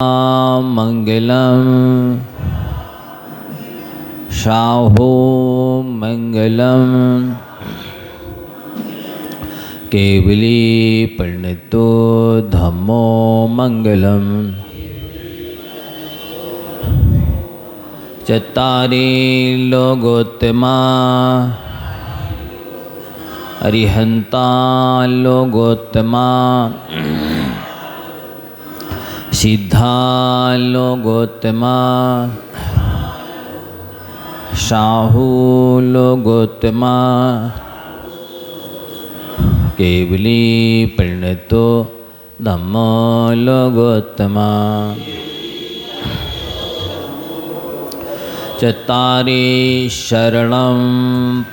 मंगलम शाहो मंगलम केवली परिणतो धम्मो मंगलम चत्तारि लोकोत्तमा अरिहंता लोकोत्तमा सिद्धा लोकोत्तमा शाहू लोकोत्तमा केवली परिणतो धम्मो लोकोत्तमा चत्तारि शरणं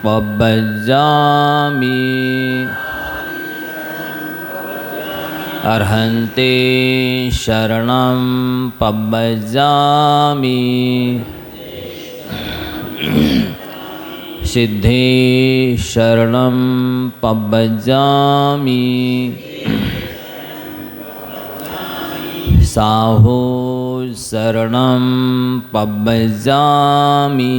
पब्बजामि अर्हन्ते शरणं पब्बजामि सिद्धे शरणं पब्बजामि साहो शरणं पब्बजामि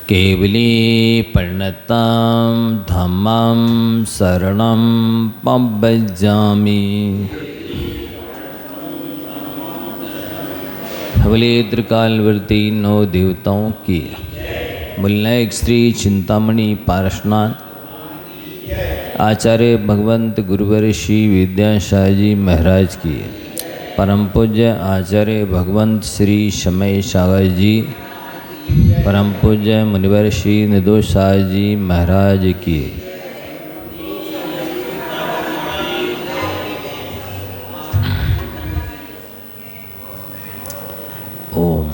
केवली परिणतं धम्मं शरणं पब्बजामि। हवले त्रिकालवर्ती नौ देवताओं की मुल्लायक श्री चिंतामणि पारसनाथ आचार्य भगवंत गुरुवर श्री विद्यासागर जी महाराज की परम पूज्य आचार्य भगवंत श्री समय सागर जी परम पूज्य मुनिवर श्री निर्दोष सागर जी महाराज की ओम।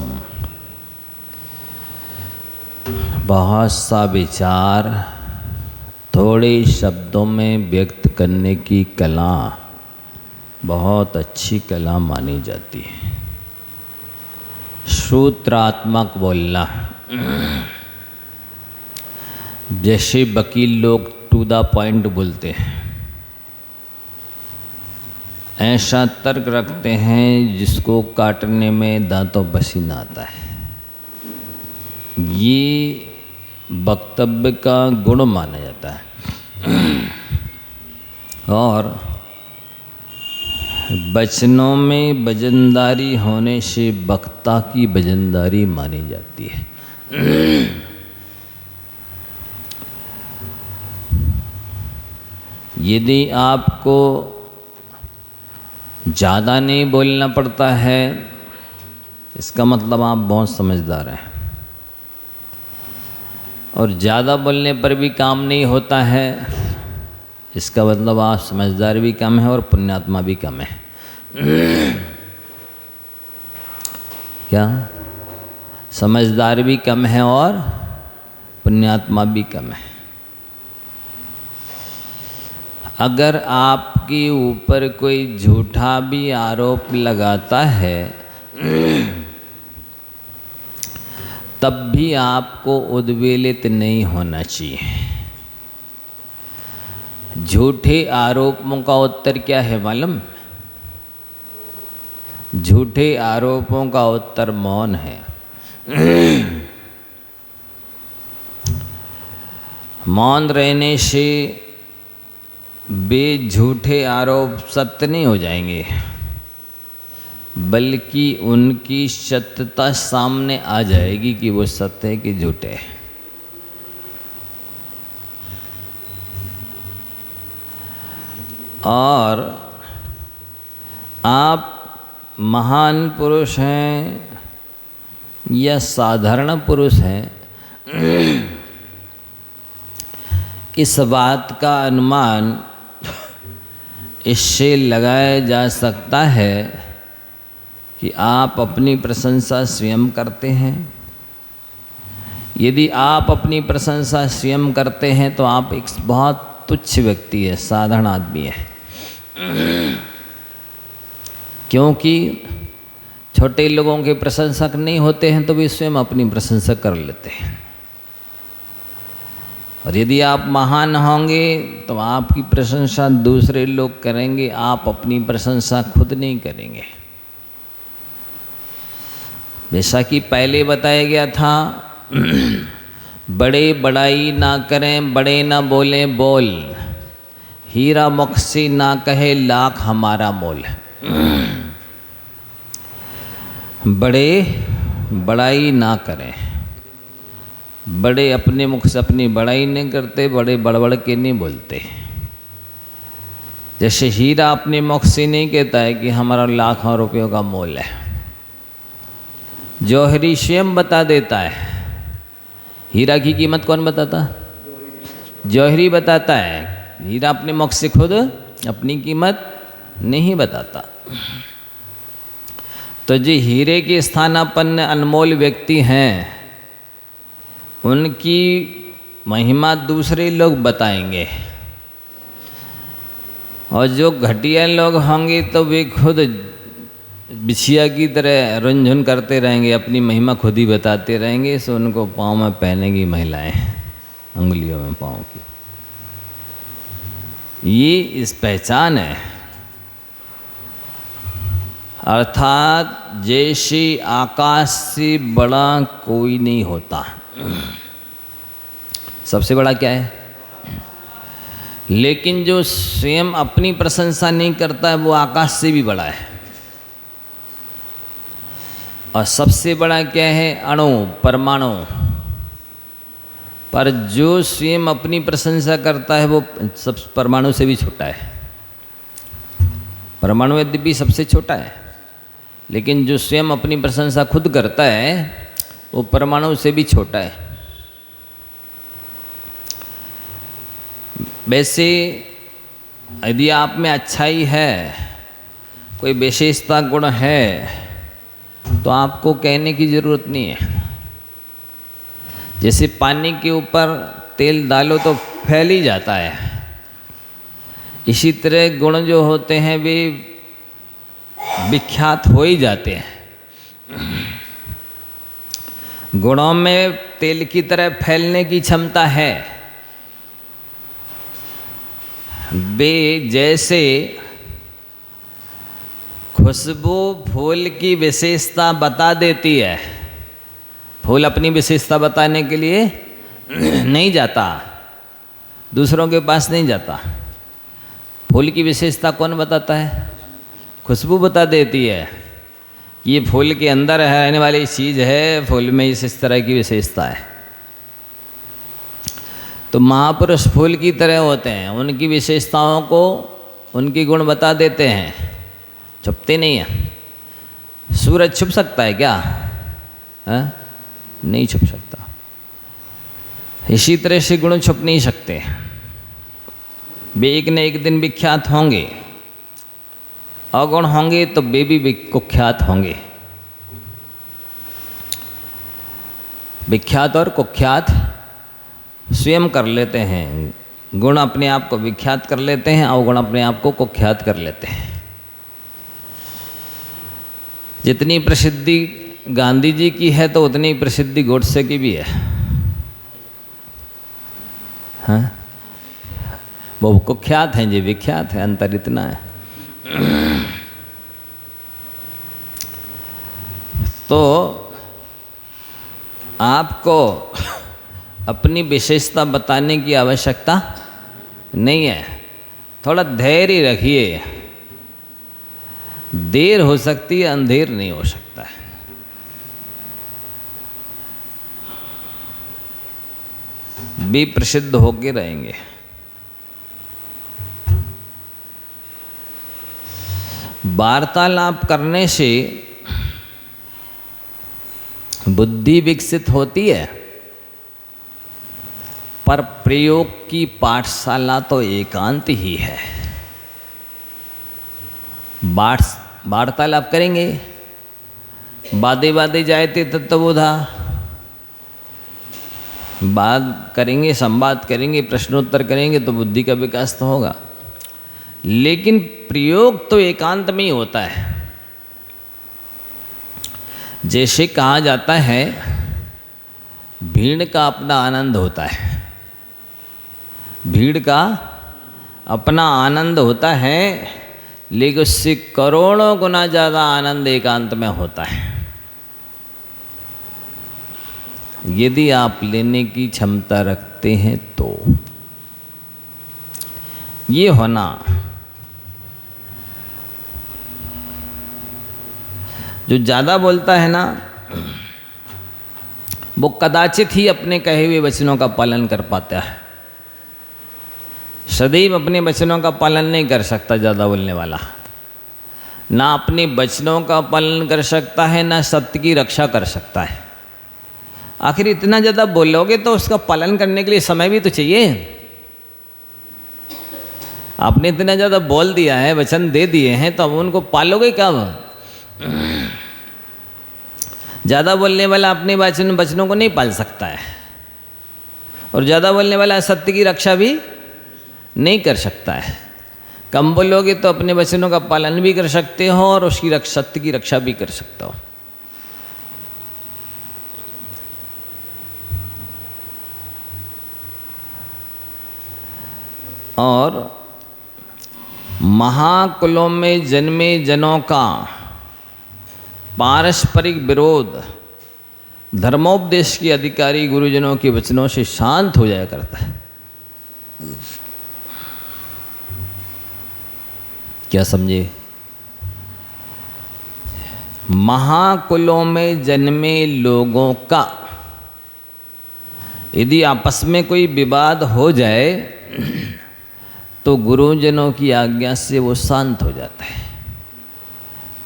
बहुत सा विचार थोड़े शब्दों में व्यक्त करने की कला बहुत अच्छी कला मानी जाती है। सूत्रात्मक बोलना, जैसे वकील लोग टू द पॉइंट बोलते हैं, ऐसा तर्क रखते हैं जिसको काटने में दांतों पसीना आता है। ये वक्तव्य का गुण माना जाता है और वचनों में वजनदारी होने से वक्ता की वजनदारी मानी जाती है। यदि आपको ज़्यादा नहीं बोलना पड़ता है, इसका मतलब आप बहुत समझदार हैं, और ज़्यादा बोलने पर भी काम नहीं होता है, इसका मतलब आप समझदार भी कम है और पुण्यात्मा भी कम है। क्या? समझदार भी कम है और पुण्यात्मा भी कम है। अगर आपके ऊपर कोई झूठा भी आरोप लगाता है तब भी आपको उद्वेलित नहीं होना चाहिए। झूठे आरोपों का उत्तर क्या है मालूम? झूठे आरोपों का उत्तर मौन है। मौन रहने से वे झूठे आरोप सत्य नहीं हो जाएंगे, बल्कि उनकी सत्यता सामने आ जाएगी कि वो सत्य है कि झूठे है। और आप महान पुरुष हैं या साधारण पुरुष हैं, इस बात का अनुमान इससे लगाया जा सकता है कि आप अपनी प्रशंसा स्वयं करते हैं। यदि आप अपनी प्रशंसा स्वयं करते हैं तो आप एक बहुत तुच्छ व्यक्ति है, साधारण आदमी है। क्योंकि छोटे लोगों के प्रशंसक नहीं होते हैं तो वे स्वयं अपनी प्रशंसा कर लेते हैं। और यदि आप महान होंगे तो आपकी प्रशंसा दूसरे लोग करेंगे, आप अपनी प्रशंसा खुद नहीं करेंगे। जैसा कि पहले बताया गया था, बड़े बड़ाई ना करें, बड़े ना बोलें बोल, हीरा मुख से ना कहे लाख हमारा मोल। बड़े बड़ाई ना करें, बड़े अपने मुख से अपनी बड़ाई नहीं करते, बड़े बड़बड़ के नहीं बोलते। जैसे हीरा अपने मुख से नहीं कहता है कि हमारा लाखों रुपयों का मोल है, जौहरी स्वयं बता देता है। हीरा की कीमत कौन बताता? जौहरी बताता है। हीरा अपने मुख से खुद अपनी कीमत नहीं बताता। तो जो हीरे के स्थानापन्न अनमोल व्यक्ति हैं, उनकी महिमा दूसरे लोग बताएंगे, और जो घटिया लोग होंगे तो वे खुद बिछिया की तरह रुंझुन करते रहेंगे, अपनी महिमा खुद ही बताते रहेंगे। सो उनको पाँव में पहनेंगी महिलाएं, अंगुलियों में पाँव की। ये इस पहचान है। अर्थात जैसे आकाश से बड़ा कोई नहीं होता। सबसे बड़ा क्या है? लेकिन जो स्वयं अपनी प्रशंसा नहीं करता है वो आकाश से भी बड़ा है। और सबसे बड़ा क्या है? अणु, परमाणु। पर जो स्वयं अपनी प्रशंसा करता है वो सब परमाणु से भी छोटा है। परमाणु यद्यपि सबसे छोटा है, लेकिन जो स्वयं अपनी प्रशंसा खुद करता है वो परमाणु से भी छोटा है। वैसे यदि आप में अच्छाई है, कोई विशेषता गुण है, तो आपको कहने की ज़रूरत नहीं है। जैसे पानी के ऊपर तेल डालो तो फैल ही जाता है, इसी तरह गुण जो होते हैं वे विख्यात हो ही जाते हैं। गुणों में तेल की तरह फैलने की क्षमता है। वे जैसे खुशबू फूल की विशेषता बता देती है, फूल अपनी विशेषता बताने के लिए नहीं जाता, दूसरों के पास नहीं जाता। फूल की विशेषता कौन बताता है? खुशबू बता देती है। ये फूल के अंदर रहने वाली चीज़ है, फूल में इस तरह की विशेषता है। तो महापुरुष फूल की तरह होते हैं, उनकी विशेषताओं को, उनकी गुण बता देते हैं, छुपते नहीं हैं। सूरज छुप सकता है क्या? है? नहीं छुप सकता। इसी तरह से गुण छुप नहीं सकते। वे एक न एक दिन विख्यात होंगे। अगुण होंगे तो वे भी कुख्यात होंगे। विख्यात और कुख्यात स्वयं कर लेते हैं। गुण अपने आप को विख्यात कर लेते हैं, अवगुण अपने आप को कुख्यात कर लेते हैं। जितनी प्रसिद्धि गांधी जी की है तो उतनी प्रसिद्धि गोडसे की भी है। हाँ? वो कुख्यात हैं, जी विख्यात है, अंतर इतना है। तो आपको अपनी विशेषता बताने की आवश्यकता नहीं है। थोड़ा धैर्य रखिए। देर हो सकती है, अंधेर नहीं हो सकता है। भी प्रसिद्ध होके रहेंगे। वार्तालाप करने से बुद्धि विकसित होती है, पर प्रयोग की पाठशाला तो एकांत ही है। वार्तालाप करेंगे, बादे बादे जायते तत्वबोधा, बात करेंगे, संवाद करेंगे, प्रश्नोत्तर करेंगे तो बुद्धि का विकास तो होगा। लेकिन प्रयोग तो एकांत में ही होता है। जैसे कहा जाता है, भीड़ का अपना आनंद होता है। भीड़ का अपना आनंद होता है, लेकिन उससे करोड़ों गुना ज़्यादा आनंद एकांत में होता है। यदि आप लेने की क्षमता रखते हैं तो ये होना, जो ज़्यादा बोलता है ना, वो कदाचित ही अपने कहे हुए वचनों का पालन कर पाता है। सदैव अपने वचनों का पालन नहीं कर सकता ज़्यादा बोलने वाला। ना अपने वचनों का पालन कर सकता है, ना सत्य की रक्षा कर सकता है। आखिर इतना ज़्यादा बोलोगे तो उसका पालन करने के लिए समय भी तो चाहिए। आपने इतना ज़्यादा बोल दिया है, वचन दे दिए हैं, तो अब उनको पालोगे कब? ज़्यादा बोलने वाला अपने वचनों को नहीं पाल सकता है, और ज़्यादा बोलने वाला सत्य की रक्षा भी नहीं कर सकता है। कम बोलोगे तो अपने वचनों का पालन भी कर सकते हो और उसकी सत्य की रक्षा भी कर सकते हो। और महाकुलों में जन्मे जनों का पारस्परिक विरोध धर्मोपदेश के अधिकारी गुरुजनों के वचनों से शांत हो जाया करता है। क्या समझे? महाकुलों में जन्मे लोगों का यदि आपस में कोई विवाद हो जाए तो गुरुजनों की आज्ञा से वो शांत हो जाता है,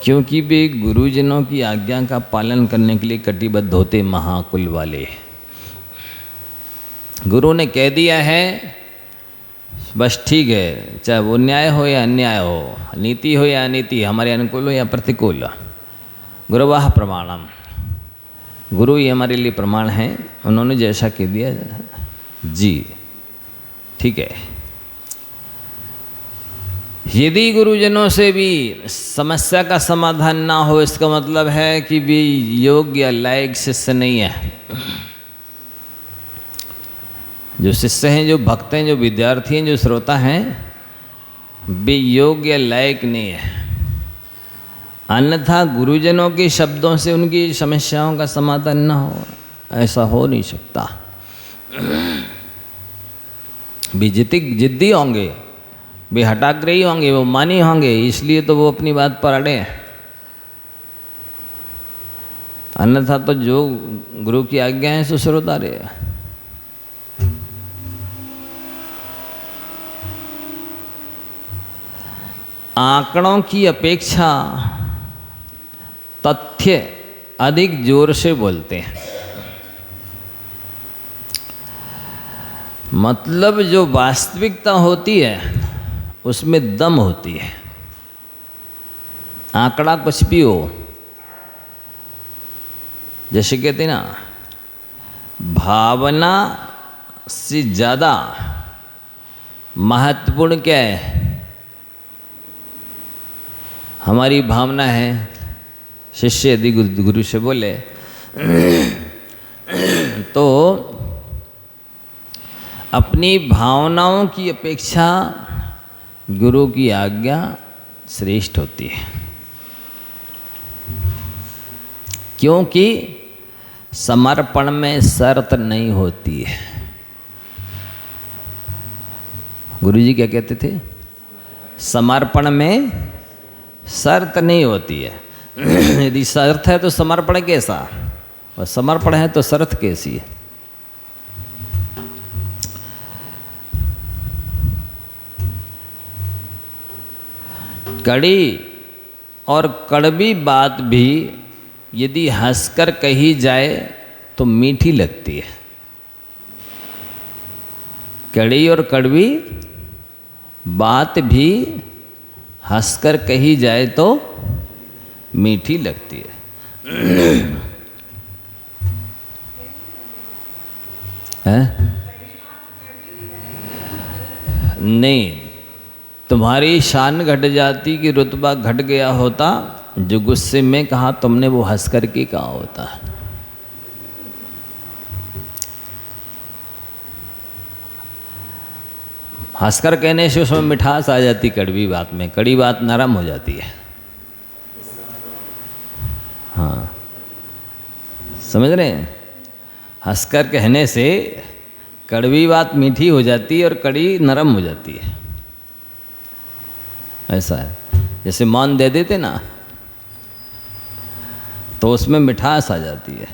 क्योंकि वे गुरुजनों की आज्ञा का पालन करने के लिए कटिबद्ध होते महाकुल वाले। गुरु ने कह दिया है बस ठीक है, चाहे वो न्याय हो या अन्याय हो, नीति हो या अनीति, हमारे अनुकूल हो या प्रतिकूल, गुरुवाह प्रमाणम, गुरु ही हमारे लिए प्रमाण है। उन्होंने जैसा कह दिया जी ठीक है। यदि गुरुजनों से भी समस्या का समाधान ना हो, इसका मतलब है कि वे योग्य या लायक शिष्य नहीं है। जो शिष्य हैं, जो भक्त हैं, जो विद्यार्थी हैं, जो श्रोता हैं, वे योग्य या लायक नहीं है। अन्यथा गुरुजनों के शब्दों से उनकी समस्याओं का समाधान ना हो, ऐसा हो नहीं सकता। वे जिद्दी होंगे, वे हठाग्रही होंगे, वो मानी होंगे, इसलिए तो वो अपनी बात पर अड़े हैं। अन्यथा तो जो गुरु की आज्ञा है सो श्रोता रहे। आंकड़ों की अपेक्षा तथ्य अधिक जोर से बोलते हैं। मतलब जो वास्तविकता होती है उसमें दम होती है। आंकड़ा कुछ भी हो, जैसे कहते हैं ना, भावना से ज़्यादा महत्वपूर्ण क्या है? हमारी भावना है। शिष्य यदि गुरु से बोले तो अपनी भावनाओं की अपेक्षा गुरु की आज्ञा श्रेष्ठ होती है, क्योंकि समर्पण में शर्त नहीं होती है। गुरुजी क्या कहते थे? समर्पण में शर्त नहीं होती है। यदि शर्त है तो समर्पण कैसा, और समर्पण है तो शर्त कैसी है? कड़ी और कड़वी बात भी यदि हंसकर कही जाए तो मीठी लगती है। कड़ी और कड़वी बात भी हंसकर कही जाए तो मीठी लगती है? नहीं, तुम्हारी शान घट जाती कि रुतबा घट गया होता, जो गुस्से में कहा तुमने वो हंस करके कहा होता। हंसकर कहने से उसमें मिठास आ जाती, कड़वी बात में कड़ी बात नरम हो जाती है। हाँ, समझ रहे हैं? हंसकर कहने से कड़वी बात मीठी हो जाती है और कड़ी नरम हो जाती है। ऐसा है, जैसे मौन दे देते ना तो उसमें मिठास आ जाती है।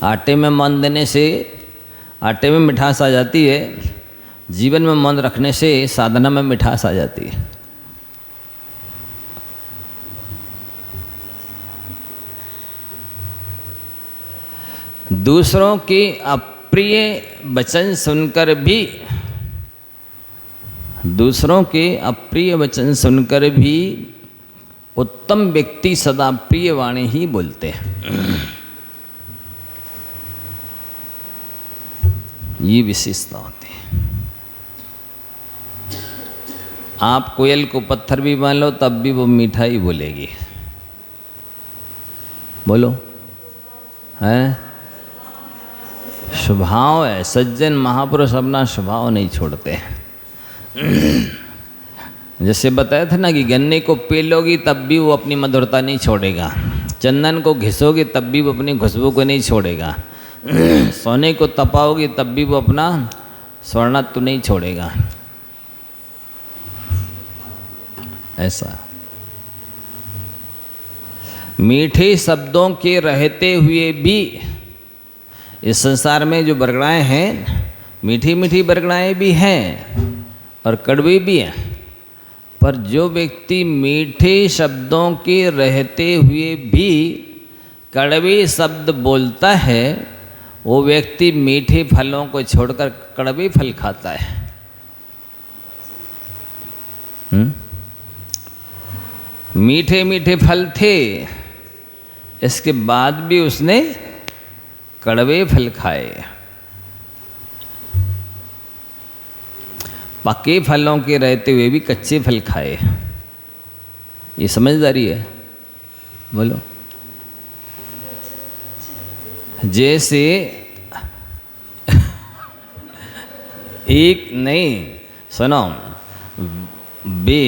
आटे में मौन देने से आटे में मिठास आ जाती है, जीवन में मौन रखने से साधना में मिठास आ जाती है। दूसरों के अप्रिय वचन सुनकर भी, दूसरों के अप्रिय वचन सुनकर भी उत्तम व्यक्ति सदा प्रिय वाणी ही बोलते हैं। ये विशेषता होती है। आप कोयल को पत्थर भी मान लो तब भी वो मीठा ही बोलेगी। बोलो, है स्वभाव है। सज्जन महापुरुष अपना स्वभाव नहीं छोड़ते हैं। जैसे बताया था ना कि गन्ने को पेलोगी तब भी वो अपनी मधुरता नहीं छोड़ेगा, चंदन को घिसोगे तब भी वो अपनी खुशबू को नहीं छोड़ेगा, सोने को तपाओगे तब भी वो अपना स्वर्णत्व नहीं छोड़ेगा। ऐसा मीठे शब्दों के रहते हुए भी इस संसार में जो बरगड़ाएँ हैं, मीठी मीठी बरगड़ाएँ भी हैं और कड़वी भी हैं, पर जो व्यक्ति मीठे शब्दों के रहते हुए भी कड़वे शब्द बोलता है, वो व्यक्ति मीठे फलों को छोड़कर कड़वे फल खाता है। मीठे मीठे फल थे, इसके बाद भी उसने कड़वे फल खाए। पके फलों के रहते हुए भी कच्चे फल खाए। ये समझदारी है। बोलो, जैसे एक नहीं, सुनो, बे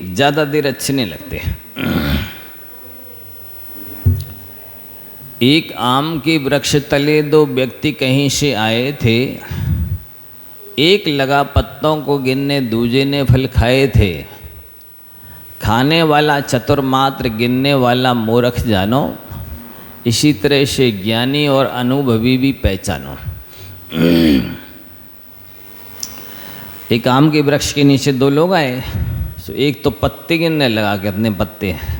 ज़्यादा देर अच्छे नहीं लगते। एक आम के वृक्ष तले दो व्यक्ति कहीं से आए थे, एक लगा पत्तों को गिनने, दूजे ने फल खाए थे। खाने वाला चतुर मात्र, गिनने वाला मूर्ख जानो, इसी तरह से ज्ञानी और अनुभवी भी पहचानो। एक आम के वृक्ष के नीचे दो लोग आए, तो एक तो पत्ते गिनने लगा कितने पत्ते हैं,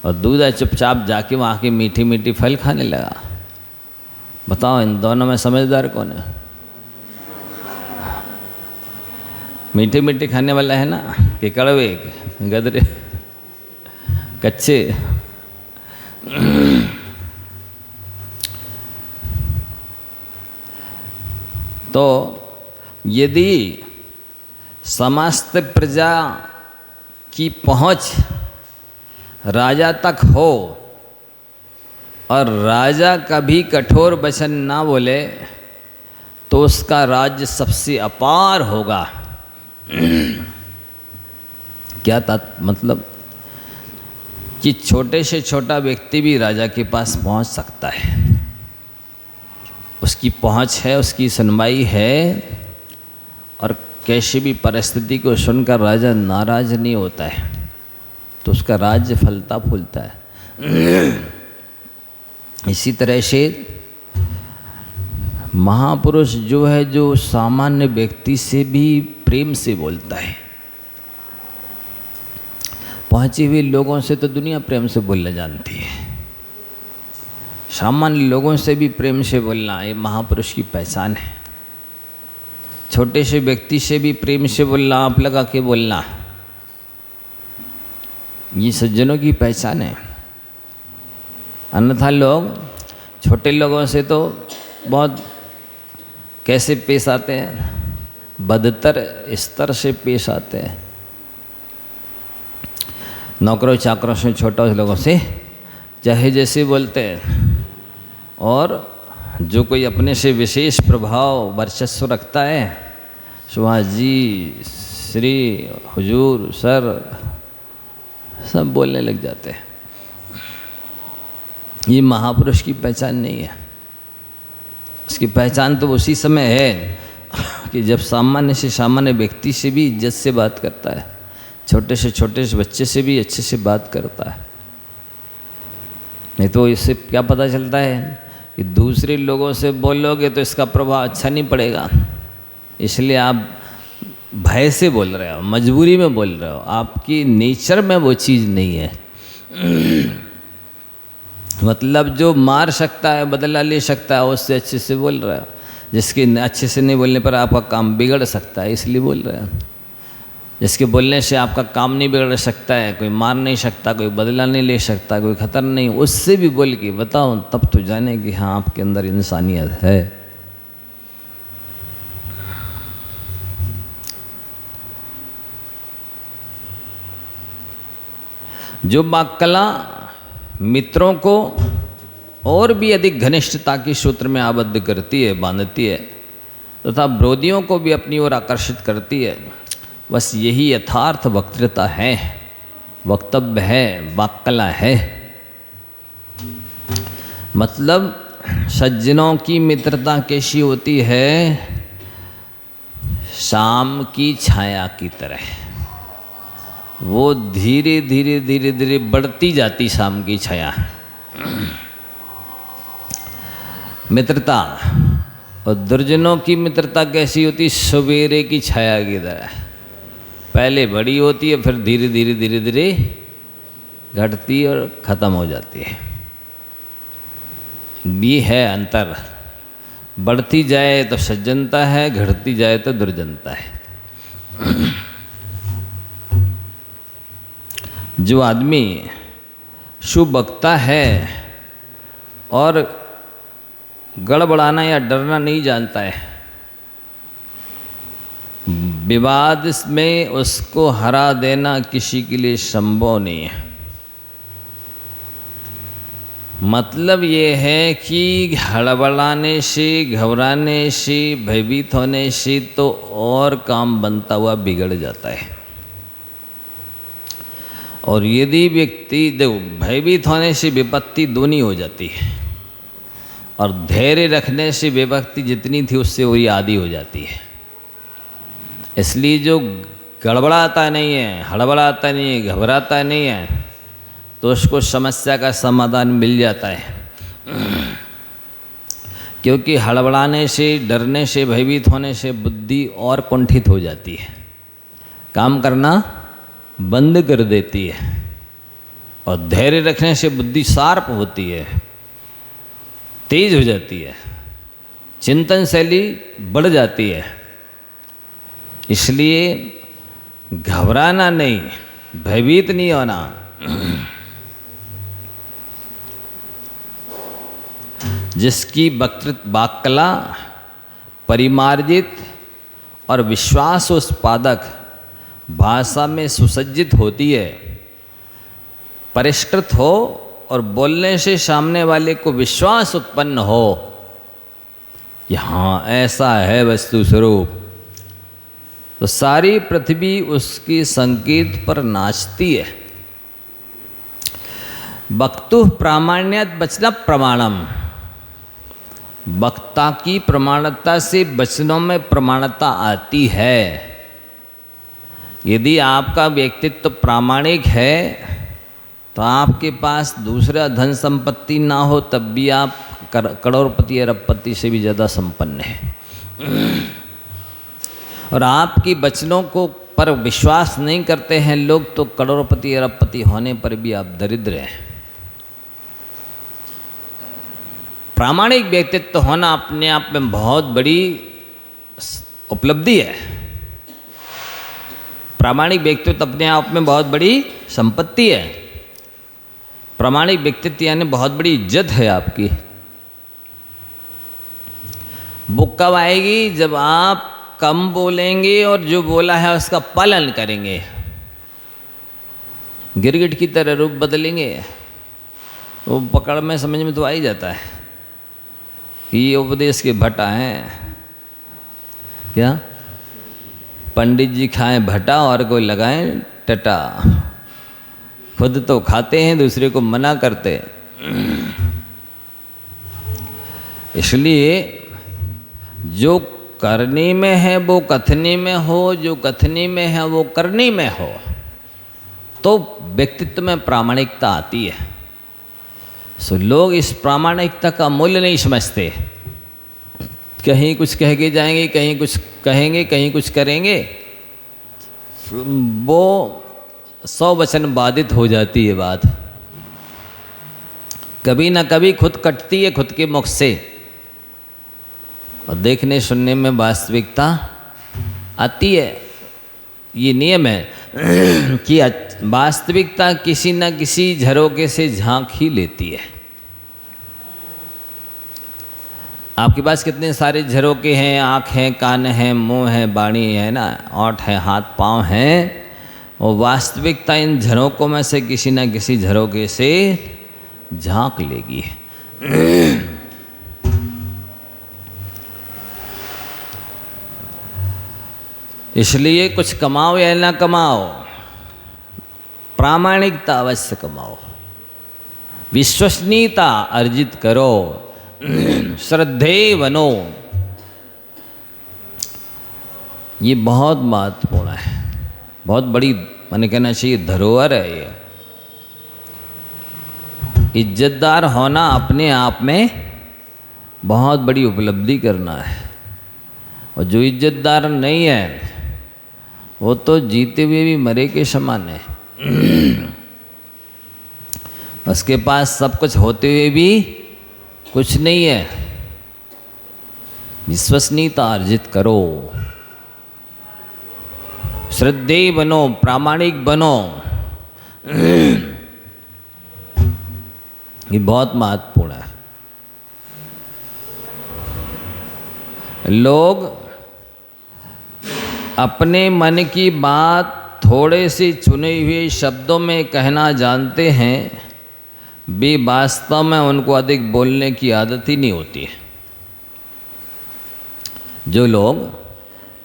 और दूसरा चुपचाप जाके वहाँ के मीठी मीठी फल खाने लगा। बताओ इन दोनों में समझदार कौन है? मीठे मीठे खाने वाला है ना, कि कड़वे गदरे कच्चे? तो यदि समस्त प्रजा की पहुँच राजा तक हो और राजा कभी कठोर वचन ना बोले, तो उसका राज्य सबसे अपार होगा। क्या मतलब कि छोटे से छोटा व्यक्ति भी राजा के पास पहुंच सकता है। उसकी पहुंच है, उसकी सुनवाई है, और कैसी भी परिस्थिति को सुनकर राजा नाराज नहीं होता है, तो उसका राज्य फलता फूलता है। इसी तरह से महापुरुष जो है, जो सामान्य व्यक्ति से भी प्रेम से बोलता है। पहुंचे हुए लोगों से तो दुनिया प्रेम से बोलना जानती है, सामान्य लोगों से भी प्रेम से बोलना ये महापुरुष की पहचान है। छोटे से व्यक्ति से भी प्रेम से बोलना, आप लगा के बोलना, ये सज्जनों की पहचान है। अन्यथा लोग छोटे लोगों से तो बहुत कैसे पेश आते हैं, बदतर स्तर से पेश आते हैं। नौकरों चाकरों से, छोटे लोगों से चाहे जैसे बोलते हैं, और जो कोई अपने से विशेष प्रभाव वर्चस्व रखता है, सुभाष जी, श्री, हुजूर, सर, सब बोलने लग जाते हैं। ये महापुरुष की पहचान नहीं है। उसकी पहचान तो उसी समय है कि जब सामान्य से सामान्य व्यक्ति से भी इज्जत से बात करता है, छोटे से बच्चे से भी अच्छे से बात करता है। नहीं तो इससे क्या पता चलता है कि दूसरे लोगों से बोलोगे तो इसका प्रभाव अच्छा नहीं पड़ेगा, इसलिए आप भय से बोल रहे हो, मजबूरी में बोल रहे हो, आपकी नेचर में वो चीज़ नहीं है। मतलब जो मार सकता है, बदला ले सकता है, उससे अच्छे से बोल रहा है। जिसके अच्छे से नहीं बोलने पर आपका काम बिगड़ सकता है, इसलिए बोल रहे हैं। जिसके बोलने से आपका काम नहीं बिगड़ सकता है, कोई मार नहीं सकता, कोई बदला नहीं ले सकता, कोई खतरा नहीं, उससे भी बोल के बताओ, तब तो जाने कि हाँ आपके अंदर इंसानियत है। जो वाक्कला मित्रों को और भी अधिक घनिष्ठता की सूत्र में आबद्ध करती है, बांधती है, तथा विरोधियों को भी अपनी ओर आकर्षित करती है, बस यही यथार्थ वक्तृता है, वक्तव्य है, वाक्कला है। मतलब सज्जनों की मित्रता कैसी होती है? शाम की छाया की तरह, वो धीरे धीरे धीरे धीरे बढ़ती जाती शाम की छाया मित्रता। और दुर्जनों की मित्रता कैसी होती? सवेरे की छाया की तरह, पहले बड़ी होती है, फिर धीरे धीरे धीरे धीरे घटती और ख़त्म हो जाती है। ये है अंतर। बढ़ती जाए तो सज्जनता है, घटती जाए तो दुर्जनता है। जो आदमी शुभ वक्ता है और गड़बड़ाना या डरना नहीं जानता है, विवाद में उसको हरा देना किसी के लिए संभव नहीं है। मतलब ये है कि हड़बड़ाने से, घबराने से, भयभीत होने से तो और काम बनता हुआ बिगड़ जाता है। और यदि व्यक्ति देखो, भयभीत होने से विपत्ति दूनी हो जाती है, और धैर्य रखने से विपत्ति जितनी थी उससे वही आधी हो जाती है। इसलिए जो गड़बड़ाता नहीं है, हड़बड़ाता नहीं है, घबराता नहीं है, तो उसको समस्या का समाधान मिल जाता है। क्योंकि हड़बड़ाने से, डरने से, भयभीत होने से बुद्धि और कुंठित हो जाती है, काम करना बंद कर देती है। और धैर्य रखने से बुद्धि शार्प होती है, तेज हो जाती है, चिंतन शैली बढ़ जाती है। इसलिए घबराना नहीं, भयभीत नहीं होना। जिसकी वाक्कला परिमार्जित और विश्वास उत्पादक भाषा में सुसज्जित होती है, परिष्कृत हो और बोलने से सामने वाले को विश्वास उत्पन्न हो कि हाँ ऐसा है वस्तु स्वरूप, तो सारी पृथ्वी उसकी संकेत पर नाचती है। वक्तु प्रामाण्यात् वचन प्रमाणम, वक्ता की प्रमाणता से वचनों में प्रमाणता आती है। यदि आपका व्यक्तित्व प्रामाणिक है तो आपके पास दूसरा धन संपत्ति ना हो तब भी आप करोड़पति अरबपति से भी ज़्यादा संपन्न है। और आपकी वचनों को पर विश्वास नहीं करते हैं लोग, तो करोड़पति अरबपति होने पर भी आप दरिद्र हैं। प्रामाणिक व्यक्तित्व होना अपने आप में बहुत बड़ी उपलब्धि है। प्रामाणिक व्यक्तित्व अपने आप में बहुत बड़ी संपत्ति है। प्रामाणिक व्यक्तित्व यानी बहुत बड़ी इज्जत है आपकी। वो कब आएगी? जब आप कम बोलेंगे और जो बोला है उसका पालन करेंगे। गिरगिट की तरह रूप बदलेंगे, वो पकड़ में समझ में तो आ ही जाता है। कि ये उपदेश के भट्टा हैं क्या? पंडित जी खाएं भट्टा और कोई लगाएं टटा। खुद तो खाते हैं, दूसरे को मना करते। इसलिए जो करनी में है वो कथनी में हो, जो कथनी में है वो करनी में हो, तो व्यक्तित्व में प्रामाणिकता आती है। सो लोग इस प्रामाणिकता का मूल्य नहीं समझते। कहीं कुछ कह के जाएंगे, कहीं कुछ कहेंगे, कहीं कुछ करेंगे, वो 100 वचन बाधित हो जाती है बात। कभी ना कभी खुद कटती है खुद के मुख से, और देखने सुनने में वास्तविकता आती है। ये नियम है कि वास्तविकता किसी न किसी झरोके से झांक ही लेती है। आपके पास कितने सारे झरोके हैं, आँख हैं, कान हैं, मुंह है, वाणी है ना, ओंठ है, हाथ पांव हैं, और वास्तविकता इन झरोकों में से किसी न किसी झरोके से झांक लेगी। इसलिए कुछ कमाओ या ना कमाओ, प्रामाणिकता अवश्य कमाओ, विश्वसनीयता अर्जित करो, श्रद्धेय बनो। ये बहुत महत्वपूर्ण है, बहुत बड़ी, मैंने कहना चाहिए धरोहर है ये। इज्जतदार होना अपने आप में बहुत बड़ी उपलब्धि करना है। और जो इज्जतदार नहीं है वो तो जीते हुए भी मरे के समान है। उसके पास सब कुछ होते हुए भी कुछ नहीं है। विश्वसनीयता अर्जित करो, श्रद्धेय बनो, प्रामाणिक बनो। ये बहुत महत्वपूर्ण है। लोग अपने मन की बात थोड़े से चुने हुए शब्दों में कहना जानते हैं, वे वास्तव में उनको अधिक बोलने की आदत ही नहीं होती है। जो लोग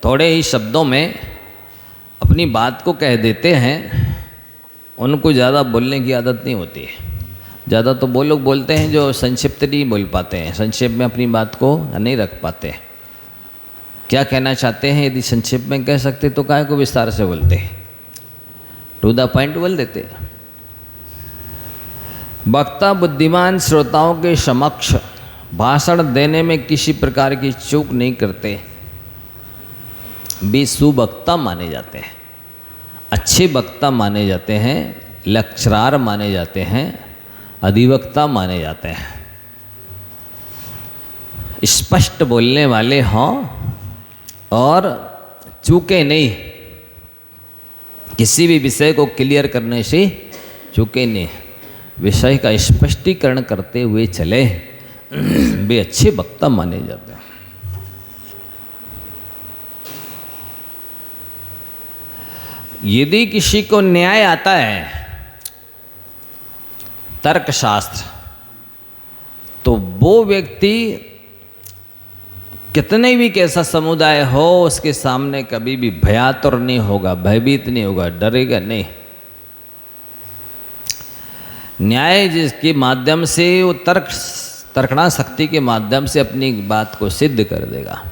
थोड़े ही शब्दों में अपनी बात को कह देते हैं, उनको ज़्यादा बोलने की आदत नहीं होती है। ज़्यादा तो वो लोग बोलते हैं जो संक्षिप्त नहीं बोल पाते हैं, संक्षेप में अपनी बात को नहीं रख पाते। क्या कहना चाहते हैं यदि संक्षेप में कह सकते तो काहे को विस्तार से बोलते, टू द पॉइंट बोल देते। वक्ता बुद्धिमान श्रोताओं के समक्ष भाषण देने में किसी प्रकार की चूक नहीं करते, वे सुवक्ता माने जाते हैं, अच्छे वक्ता माने जाते हैं, लेक्चरार माने जाते हैं, अधिवक्ता माने जाते हैं। स्पष्ट बोलने वाले हों और चूके नहीं, किसी भी विषय को क्लियर करने से चूके नहीं, विषय का स्पष्टीकरण करते हुए चले, वे अच्छे वक्ता माने जाते हैं। यदि किसी को न्याय आता है, तर्कशास्त्र, तो वो व्यक्ति कितने भी कैसा समुदाय हो उसके सामने कभी भी भयातुर नहीं होगा, भयभीत नहीं होगा, डरेगा नहीं। न्याय जिसके माध्यम से वो तर्कना शक्ति के माध्यम से अपनी बात को सिद्ध कर देगा।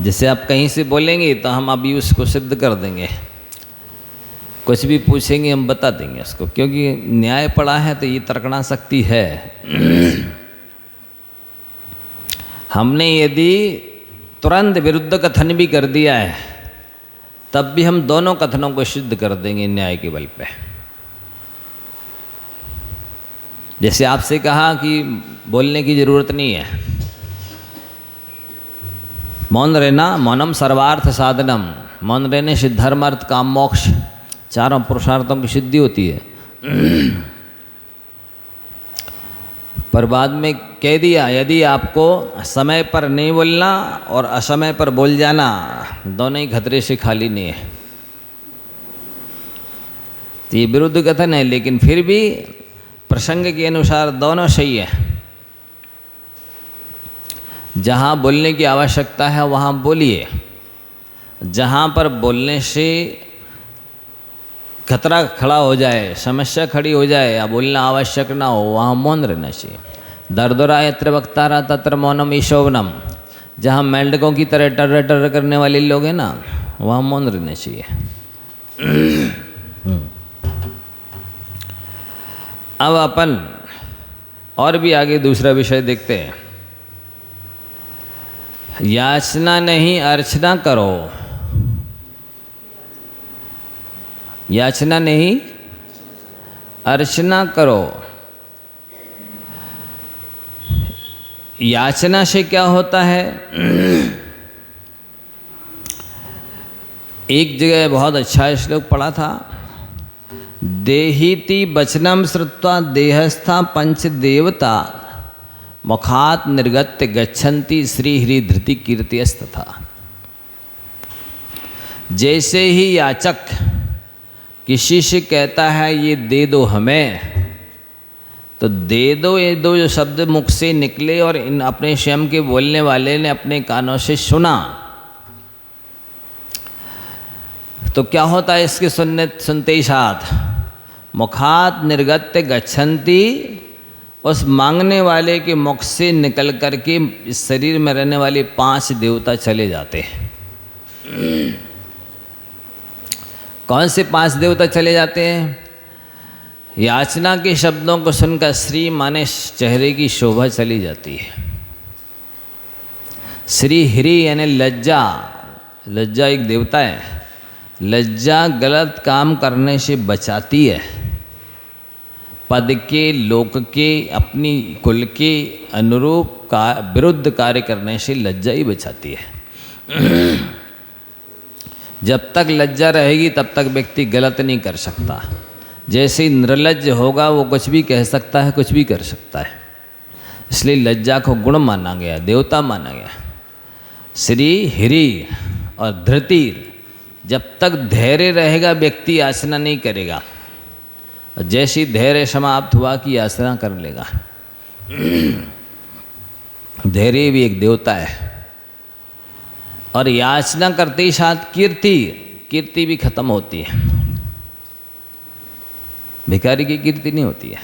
जैसे आप कहीं से बोलेंगे तो हम अभी उसको सिद्ध कर देंगे, कुछ भी पूछेंगे हम बता देंगे उसको, क्योंकि न्याय पड़ा है तो ये तर्कना शक्ति है। हमने यदि तुरंत विरुद्ध कथन भी कर दिया है तब भी हम दोनों कथनों को सिद्ध कर देंगे न्याय के बल पे। जैसे आपसे कहा कि बोलने की जरूरत नहीं है, मौन रहना, मौनम सर्वार्थ साधनम, मौन रहने से धर्म अर्थ काम मोक्ष चारों पुरुषार्थों की सिद्धि होती है। पर बाद में कह दिया यदि आपको समय पर नहीं बोलना और असमय पर बोल जाना दोनों ही खतरे से खाली नहीं है। तो ये विरुद्ध कथन है, लेकिन फिर भी प्रसंग के अनुसार दोनों सही है। जहाँ बोलने की आवश्यकता है वहाँ बोलिए, जहाँ पर बोलने से खतरा खड़ा हो जाए, समस्या खड़ी हो जाए या बोलना आवश्यक ना हो, वहाँ मौन रहना चाहिए। दरदरा यत्र वक्तारा तत्र मौनम ईशोवनम, जहाँ मेंढकों की तरह टर टर करने वाले लोग हैं ना, वहाँ मौन रहना चाहिए। अब अपन और भी आगे दूसरा विषय देखते हैं। याचना नहीं अर्चना करो, याचना नहीं अर्चना करो। याचना से क्या होता है? एक जगह बहुत अच्छा श्लोक पढ़ा था, देहीति वचनम श्रुत्वा देहस्था पंच देवता मुखात निर्गत्य गच्छन्ति श्रीहरि धृति कीर्तियस्तथा। जैसे ही याचक किसी से कहता है ये दे दो हमें, तो दे दो ये दो जो शब्द मुख से निकले और इन अपने स्वयं के बोलने वाले ने अपने कानों से सुना, तो क्या होता है? इसके सुनते ही साथ मुखात निर्गत्य गच्छन्ति, उस मांगने वाले के मुख से निकल करके इस शरीर में रहने वाले 5 देवता चले जाते हैं। कौन से 5 देवता चले जाते हैं? याचना के शब्दों को सुनकर श्री माने चेहरे की शोभा चली जाती है। श्री हरि यानी लज्जा, लज्जा एक देवता है। लज्जा गलत काम करने से बचाती है। पद के, लोक के, अपनी कुल के अनुरूप का विरुद्ध कार्य करने से लज्जा ही बचाती है। जब तक लज्जा रहेगी तब तक व्यक्ति गलत नहीं कर सकता। जैसे निर्लज्ज होगा वो कुछ भी कह सकता है, कुछ भी कर सकता है। इसलिए लज्जा को गुण माना गया, देवता माना गया। श्री हरि और धृति, जब तक धैर्य रहेगा व्यक्ति याचना नहीं करेगा। जैसी धैर्य समाप्त हुआ कि याचना कर लेगा। धैर्य भी एक देवता है। और याचना करते ही साथ कीर्ति, कीर्ति भी खत्म होती है। भिखारी की कीर्ति नहीं होती है,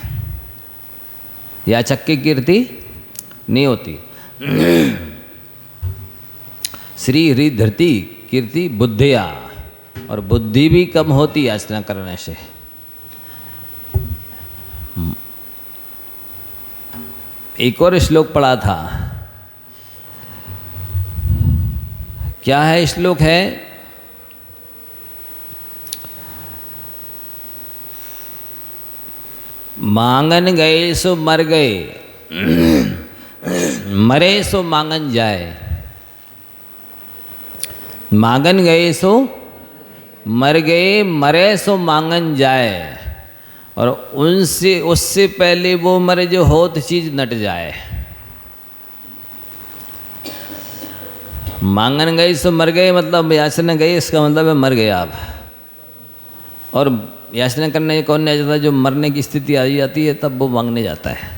याचक की कीर्ति नहीं होती। श्री हरि धृति कीर्ति बुद्धिया, और बुद्धि भी कम होती याचना करने से। एक और श्लोक पढ़ा था, क्या है श्लोक? है मांगन गए सो मर गए, मरे सो मांगन जाए। मांगन गए सो मर गए, मरे सो मांगन जाए। और उनसे उससे पहले वो मरे जो होत चीज नट जाए। मांगन गए सो मर गए मतलब याचना गई, इसका मतलब है मर गए आप। और याचना करने कौन नहीं जाता? जो मरने की स्थिति आ जाती है तब वो मांगने जाता है।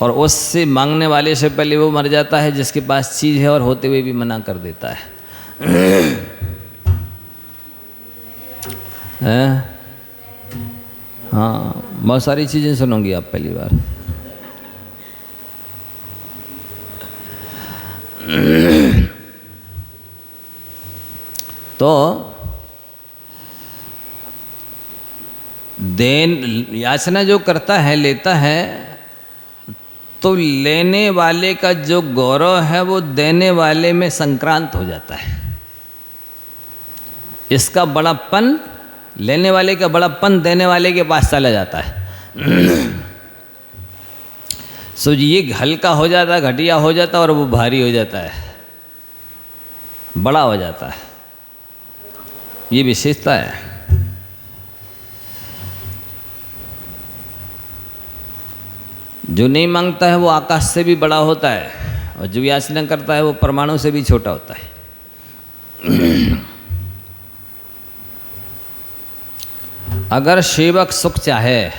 और उससे मांगने वाले से पहले वो मर जाता है जिसके पास चीज़ है, और होते हुए भी मना कर देता है। हाँ, बहुत सारी चीज़ें सुनोगी आप पहली बार। तो याचना जो करता है, लेता है, तो लेने वाले का जो गौरव है वो देने वाले में संक्रांत हो जाता है। इसका बड़ापन, लेने वाले का बड़ापन देने वाले के पास चला जाता है। सो ये हल्का हो जाता है, घटिया हो जाता है, और वो भारी हो जाता है, बड़ा हो जाता है। ये विशेषता है। जो नहीं मांगता है वो आकाश से भी बड़ा होता है, और जो याचना करता है वो परमाणु से भी छोटा होता है। अगर सेवक सुख चाहे,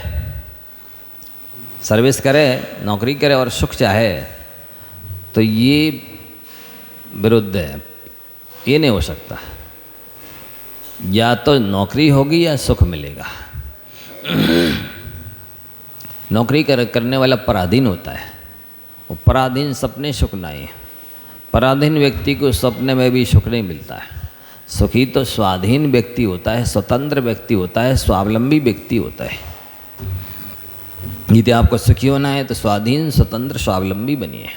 सर्विस करे, नौकरी करे और सुख चाहे, तो ये विरुद्ध है, ये नहीं हो सकता। या तो नौकरी होगी या सुख मिलेगा। नौकरी करने वाला पराधीन होता है, वो पराधीन सपने सुख नहीं। पराधीन व्यक्ति को सपने में भी सुख नहीं मिलता है। सुखी तो स्वाधीन व्यक्ति होता है, स्वतंत्र व्यक्ति होता है, स्वावलंबी व्यक्ति होता है। यदि आपको सुखी होना है तो स्वाधीन, स्वतंत्र, स्वावलंबी बनिए।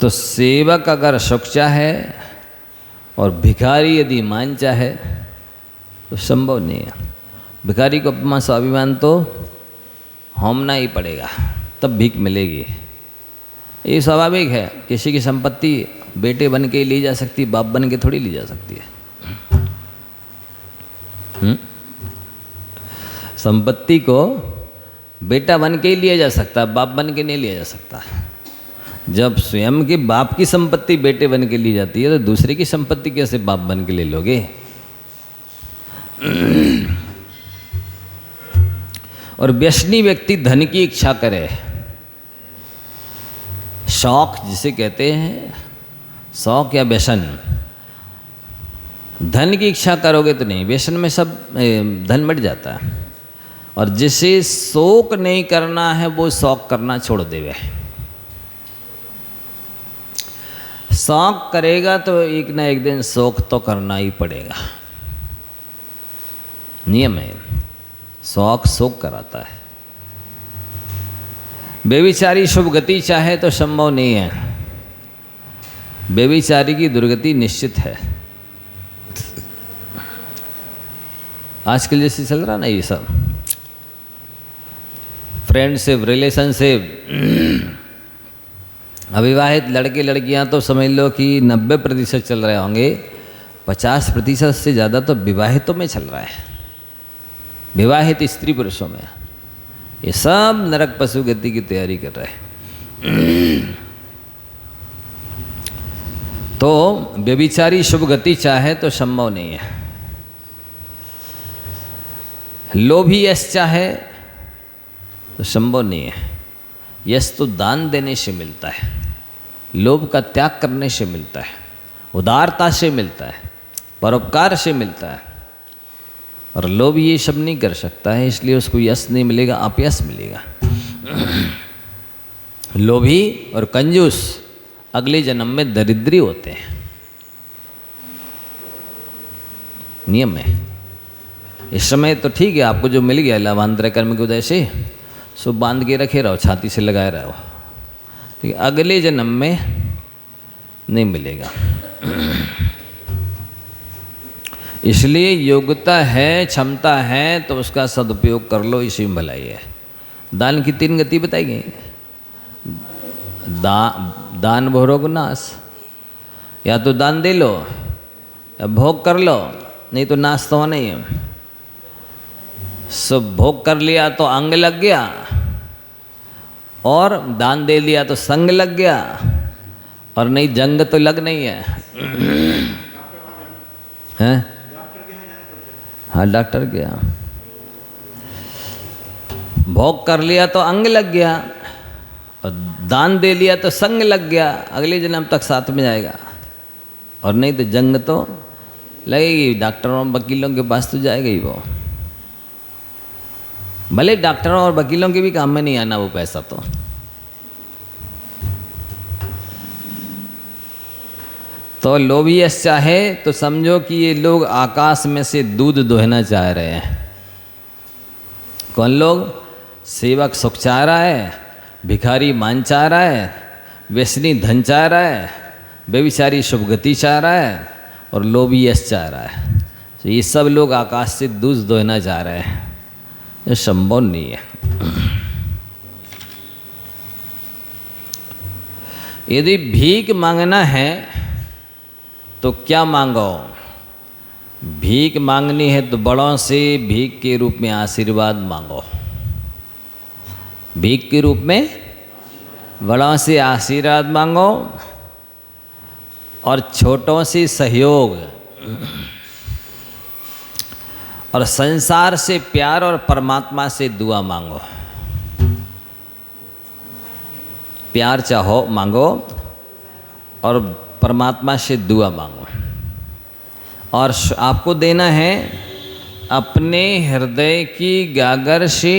तो सेवक अगर सुख चाहे और भिखारी यदि मान चाहे तो संभव नहीं है। भिखारी को अपना स्वाभिमान तो होमना ही पड़ेगा, तब भीख मिलेगी। ये स्वाभाविक है। किसी की संपत्ति बेटे बन के ली जा सकती, बाप बन के थोड़ी ली जा सकती है। संपत्ति को बेटा बन के ही लिया जा सकता है, बाप बन के नहीं लिया जा सकता। जब स्वयं के बाप की संपत्ति बेटे बन के ली जाती है तो दूसरे की संपत्ति कैसे बाप बन के ले लोगे? और व्यसनी व्यक्ति धन की इच्छा करे, शौक जिसे कहते हैं, शौक या व्यसन, धन की इच्छा करोगे तो नहीं, व्यसन में सब धन बढ़ जाता है। और जिसे शौक नहीं करना है वो शौक करना छोड़ देवे। शौक करेगा तो एक ना एक दिन शौक तो करना ही पड़ेगा, नियम है। शौक शोक कराता है। बेविचारी शुभ गति चाहे तो संभव नहीं है। बेविचारी की दुर्गति निश्चित है। आजकल जैसे चल रहा ना ये सब फ्रेंडशिप, रिलेशनशिप, अविवाहित लड़के लड़कियां तो समझ लो कि 90% चल रहे होंगे, 50% से ज़्यादा तो विवाहितों में चल रहा है। विवाहित स्त्री पुरुषों में ये सब नरक पशु गति की तैयारी कर रहे हैं। तो व्यभिचारी शुभ गति चाहे तो संभव नहीं है। लोभी यश चाहे तो संभव नहीं है। यश तो दान देने से मिलता है, लोभ का त्याग करने से मिलता है, उदारता से मिलता है, परोपकार से मिलता है। और लोभ ये सब नहीं कर सकता है, इसलिए उसको यश नहीं मिलेगा, अपयश मिलेगा। लोभी और कंजूस अगले जन्म में दरिद्री होते हैं, नियम है। इस समय तो ठीक है, आपको जो मिल गया लाभांतर कर्म की उदय से, सो बांध के रखे रहो, छाती से लगाए रहो, ठीक है। अगले जन्म में नहीं मिलेगा। इसलिए योग्यता है, क्षमता है तो उसका सदुपयोग कर लो, इसी में भलाई है। दान की 3 गति बताई गई। दान भोग नाश, या तो दान दे लो या भोग कर लो, नहीं तो नाश तो होना ही है। सब भोग कर लिया तो अंग लग गया, और दान दे दिया तो संग लग गया, और नहीं जंग तो लग नहीं है। हैं? हाँ, डॉक्टर के यहाँ भोग कर लिया तो अंग लग गया, और दान दे लिया तो संग लग गया, अगले जन्म तक साथ में जाएगा। और नहीं तो जंग तो लगेगी, डॉक्टरों और वकीलों के पास तो जाएगा ही वो। भले डॉक्टरों और वकीलों के भी काम में नहीं आना वो पैसा तो लोभी यश चाहे तो समझो कि ये लोग आकाश में से दूध दोहना चाह रहे हैं। कौन लोग? सेवक सुख चाह रहा है, भिखारी मान चाह रहा है, व्यसनी धन चाह रहा है, बेविचारी शुभ गति चाह रहा है, और लोभी यश चाह रहा है। तो ये सब लोग आकाश से दूध दोहना चाह रहे हैं, ये संभव नहीं है। यदि भीख मांगना है तो क्या मांगो? भीख मांगनी है तो बड़ों से भीख के रूप में आशीर्वाद मांगो। भीख के रूप में बड़ों से आशीर्वाद मांगो, और छोटों से सहयोग, और संसार से प्यार, और परमात्मा से दुआ मांगो। प्यार चाहो मांगो और परमात्मा से दुआ मांगो। और आपको देना है अपने हृदय की गागर से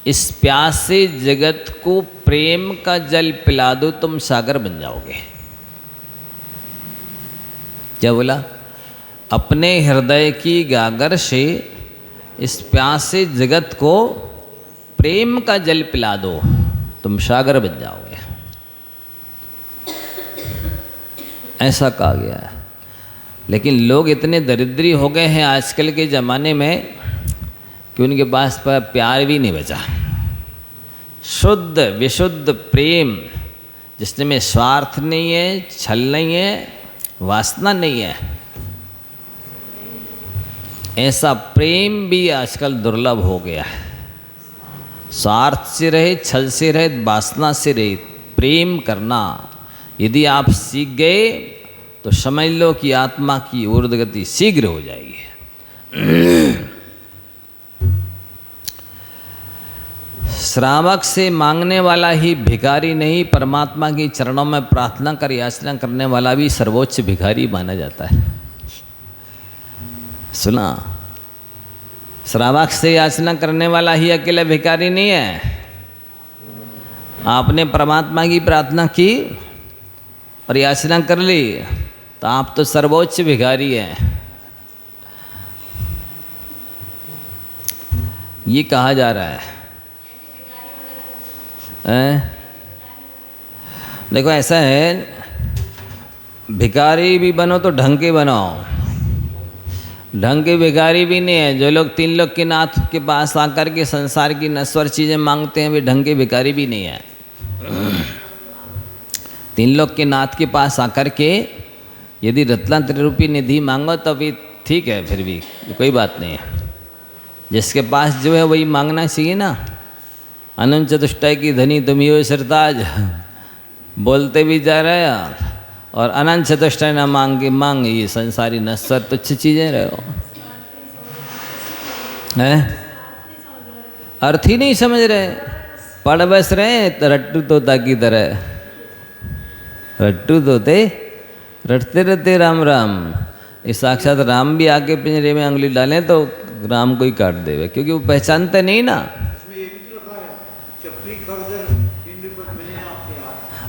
इस प्यासे जगत को प्रेम का जल पिला दो, तुम सागर बन जाओगे। क्या बोला? अपने हृदय की गागर से इस प्यासे जगत को प्रेम का जल पिला दो, तुम सागर बन जाओगे। ऐसा कहा गया है। लेकिन लोग इतने दरिद्री हो गए हैं आजकल के ज़माने में कि उनके पास प्यार भी नहीं बचा। शुद्ध विशुद्ध प्रेम जिसमें स्वार्थ नहीं है, छल नहीं है, वासना नहीं है, ऐसा प्रेम भी आजकल दुर्लभ हो गया है। स्वार्थ से रहित, छल से रहित, वासना से रहित प्रेम करना यदि आप सीख गए तो समझ लो कि आत्मा की ऊर्ध्वगति शीघ्र हो जाएगी। श्रावक से मांगने वाला ही भिखारी नहीं, परमात्मा के चरणों में प्रार्थना कर याचना करने वाला भी सर्वोच्च भिखारी माना जाता है। सुना? श्रावक से याचना करने वाला ही अकेला भिखारी नहीं है। आपने परमात्मा की प्रार्थना की और याचना कर ली तो आप तो सर्वोच्च भिखारी हैं। ये कहा जा रहा है। देखो ऐसा है, भिखारी भी बनो तो ढंग के बनो। ढंग के भिखारी भी नहीं है। जो लोग 3 लोग के नाथ के पास आकर के संसार की नश्वर चीज़ें मांगते हैं, वे ढंग के भिखारी भी नहीं है। 3 लोग के नाथ के पास आकर के यदि रत्नात्रय रूपी निधि मांगो तो भी ठीक है, फिर भी कोई बात नहीं है। जिसके पास जो है वही मांगना चाहिए ना। अनंत चतुष्टय की धनी तुम ही हो सरताज, बोलते भी जा रहे हैं और अनंत चतुष्टय ना मांग ये संसारी नश्वर तुच्छ चीज़ें रहे हो। हैं? अर्थ ही नहीं समझ रहे, पढ़ बस रहे रट्टू तोता की तरह। रट्टू तोते रटते रहते राम राम। इस साक्षात राम भी आके पिंजरे में उंगली डालें तो राम को ही काट देवे, क्योंकि वो पहचानते नहीं ना।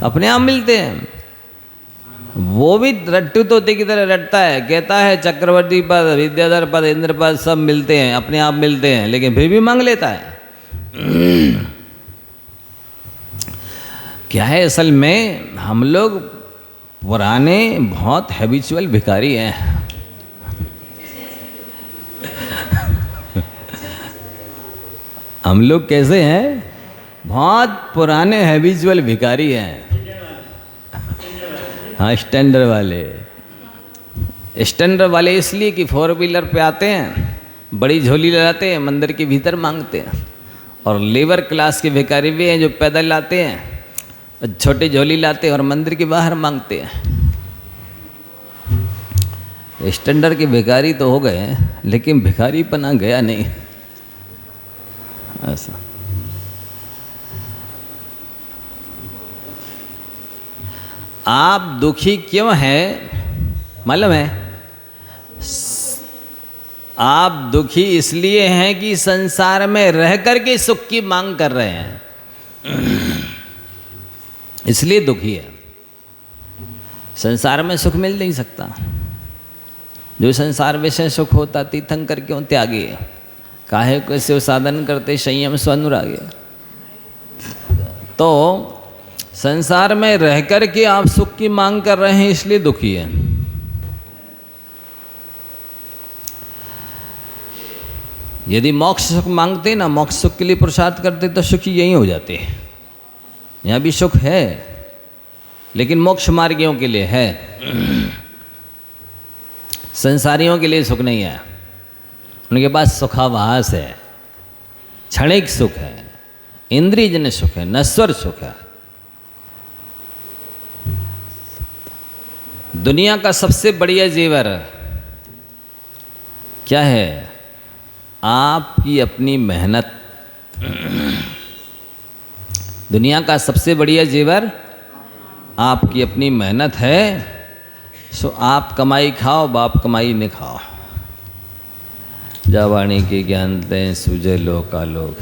अपने आप मिलते हैं। वो भी रट्टू तोते की तरह रटता है, कहता है चक्रवर्ती पद, विद्याधर पद, इंद्र पद सब मिलते हैं, अपने आप मिलते हैं, लेकिन फिर भी मांग लेता है। क्या है असल में, हम लोग पुराने बहुत हैबिचुअल भिखारी हैं। हम लोग कैसे हैं? बहुत पुराने हैबिचुअल भिखारी हैं। हाँ, स्टैंडर्ड वाले। स्टैंडर्ड वाले इसलिए कि 4 व्हीलर पे आते हैं, बड़ी झोली लगाते हैं, मंदिर के भीतर मांगते हैं। और लेबर क्लास के भिखारी भी हैं जो पैदल लाते हैं, छोटी झोली लाते हैं और मंदिर के बाहर मांगते हैं। स्टैंडर्ड के भिखारी तो हो गए, लेकिन भिखारी पना गया नहीं। ऐसा आप दुखी क्यों हैं मालूम है? आप दुखी इसलिए हैं कि संसार में रह करके सुख की मांग कर रहे हैं, इसलिए दुखी है। संसार में सुख मिल नहीं सकता। जो संसार विषय सुख होता तीर्थंकर क्यों त्यागे, काहे को से साधन करते संयम स्वनुरागे। तो संसार में रह कर के आप सुख की मांग कर रहे हैं, इसलिए दुखी है। यदि मोक्ष सुख मांगते ना, मोक्ष सुख के लिए पुरुषार्थ करते तो सुखी यही हो जाते। यहाँ भी सुख है, लेकिन मोक्ष मार्गियों के लिए है, संसारियों के लिए सुख नहीं है। उनके पास सुखाभास है, क्षणिक सुख है, इंद्रियजन्य सुख है, नश्वर सुख है। दुनिया का सबसे बढ़िया जेवर क्या है? आपकी अपनी मेहनत। दुनिया का सबसे बढ़िया जेवर आपकी अपनी मेहनत है। सो आप कमाई खाओ, बाप कमाई न खाओ। जावाणी के ज्ञान तें सूझे लोका लोग।